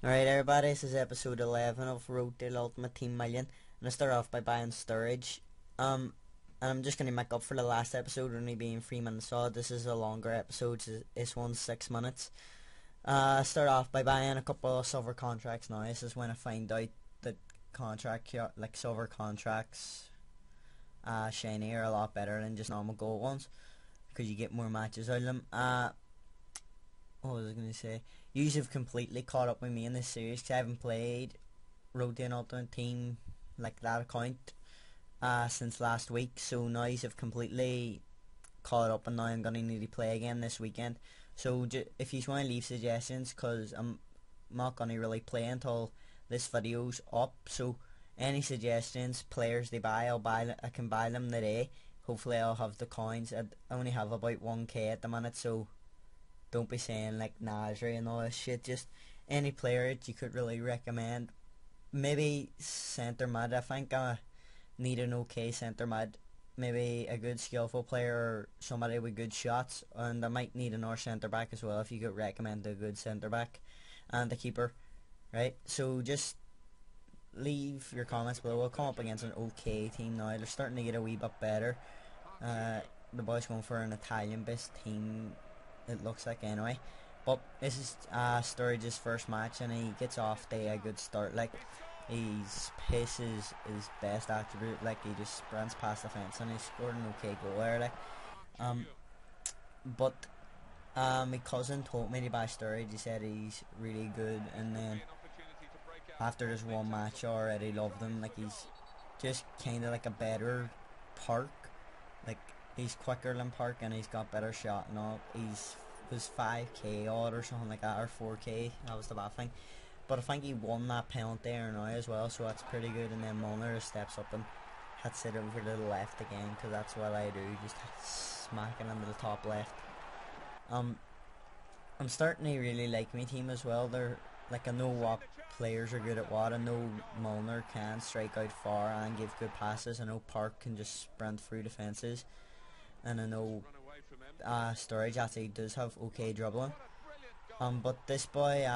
Alright everybody, this is episode 11 of Road to the Ultimate Team Million. And I start off by buying Sturridge. And I'm just going to make up for the last episode only being 3 minutes odd. This is a longer episode, so this one's 6 minutes. Start off by buying a couple of silver contracts now. This is when I find out that like silver contracts, shiny are a lot better than just normal gold ones. Because you get more matches out of them. What was I going to say? You have completely caught up with me in this series because I haven't played Road to an Ultimate Team like that account since last week. So now you have completely caught up, and now I'm going to need to play again this weekend. So if you want to leave suggestions, because I'm not going to really play until this video's up. So any suggestions, players they buy, I can buy them today. Hopefully I'll have the coins. I only have about 1k at the minute, so don't be saying like Nasri and all this shit. Just any player that you could really recommend. Maybe centre mid. I think I need an okay centre mid. Maybe a good skillful player or somebody with good shots. And I might need another centre back as well if you could recommend a good centre back and a keeper. Right? So just leave your comments below. We'll come up against an okay team now. They're starting to get a wee bit better. The boys going for an Italian based team, it looks like anyway. But this is Sturridge's first match, and he gets off to a good start. Like, his pace is his best attribute. Like, he just sprints past the fence and he scored an okay goal there. Like, but my cousin told me to buy Sturridge. He said he's really good, and then after this one match I already loved him. Like, he's just kind of like a better Park. Like, he's quicker than Park and he's got better shot and all. He's was 5k odd or something like that, or 4k. That was the bad thing. But I think he won that penalty there now as well, so that's pretty good. And then Milner steps up and hits it over to the left again, because that's what I do, just smack it into the top left. I'm starting to really like my team as well. They're like, I know what players are good at what. I know Milner can strike out far and give good passes. I know Park can just sprint through defences, and I know Sturridge actually does have okay dribbling. But this boy,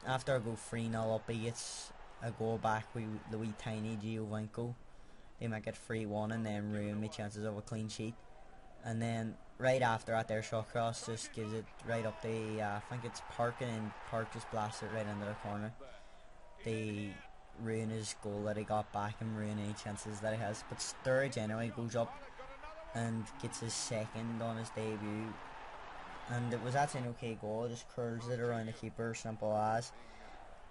after I go 3-0 up, he gets a goal back with the wee tiny Giovinco. They might get 3-1 and then ruin my chances of a clean sheet. And then right after that, their shot cross just gives it right up the, I think it's Park, and Park just blasts it right into the corner. They ruin his goal that he got back and ruin any chances that he has. But Sturridge anyway goes up and gets his second on his debut, and it was actually an okay goal. Just curls it around the keeper, simple as.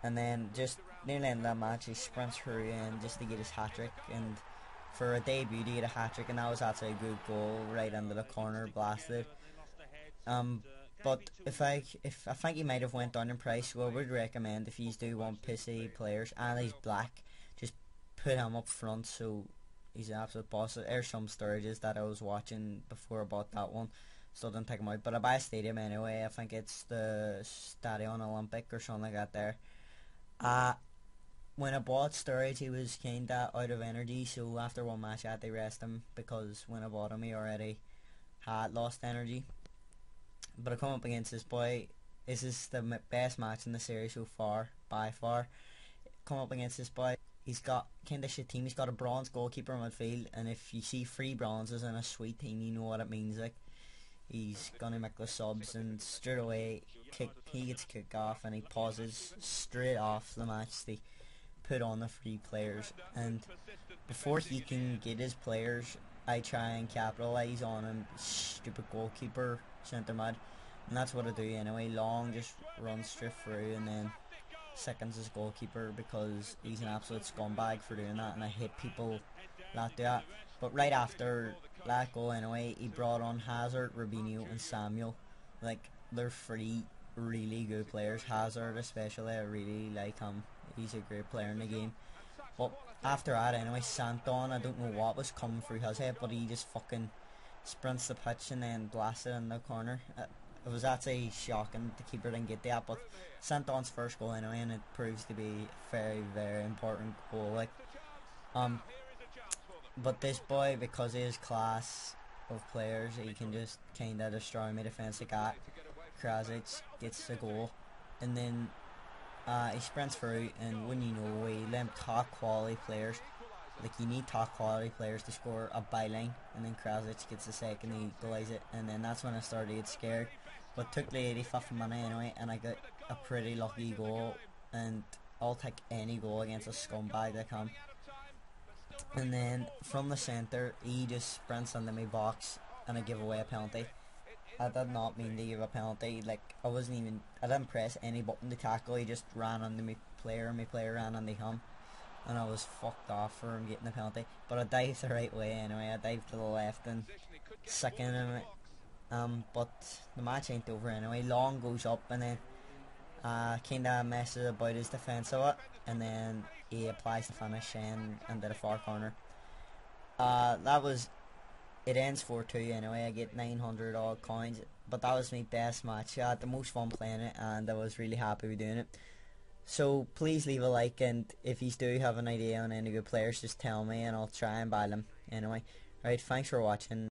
And then just near the end of that match, he sprints through in just to get his hat-trick, and for a debut to get a hat-trick, and that was actually a good goal right into the corner, blasted. But if I think he might have went down in price, so I would recommend, if you do want pissy players and he's black, just put him up front, so he's an absolute boss. There's some Sturridges that I was watching before I bought that one. Still didn't take him out, but I buy a stadium anyway. I think it's the Stadion Olympic or something like that there. When I bought Sturridge, he was kinda out of energy, so after one match I had to rest him, because when I bought him he already had lost energy. But I come up against this boy. This is the best match in the series so far, by far. Come up against this boy. He's got kind of shit team. He's got a bronze goalkeeper in midfield, and if you see 3 bronzes in a sweet team, you know what it means. Like, he's gonna make the subs, and straight away he gets kicked off, and he pauses straight off the match to put on the 3 players. And before he can get his players, I try and capitalise on him. Stupid goalkeeper, centre mid, and that's what I do anyway. Long just runs straight through, and then seconds his goalkeeper, because he's an absolute scumbag for doing that, and I hate people that do that. But right after that goal anyway, he brought on Hazard, Robinho and Samuel. Like, they're 3 really good players. Hazard especially, I really like him. He's a great player in the game. But after that anyway, Santon, I don't know what was coming through his head, but he just fucking sprints the pitch and then blasts it in the corner. It was actually shocking the keeper didn't get that, but Santon's first goal anyway, and it proves to be a very, very important goal. Like, but this boy, because of his class of players, he can just kinda destroy my defense like that. Krasic gets a goal, and then he sprints through, and when you know, them top quality players, like you need top quality players to score a byline, and then Krasic gets the second, he equalises it, and then that's when I started to get scared. But took the 85th minute anyway, and I got a pretty lucky goal, and I'll take any goal against a scumbag that come. And then from the centre, he just sprints into my box, and I give away a penalty. I did not mean to give a penalty. Like, I didn't press any button to tackle. He just ran under my player ran under him, and I was fucked off for him getting the penalty. But I dived the right way anyway. I dived to the left and sickened him. But the match ain't over anyway. Long goes up, and then kinda messes about his defence of it, and then he applies the finish into the far corner. That was it. Ends 4-2 anyway. I get 900 odd coins, but that was my best match. I had the most fun playing it, and I was really happy with doing it. So please leave a like, and if you do have an idea on any good players, just tell me and I'll try and buy them anyway. Right, thanks for watching.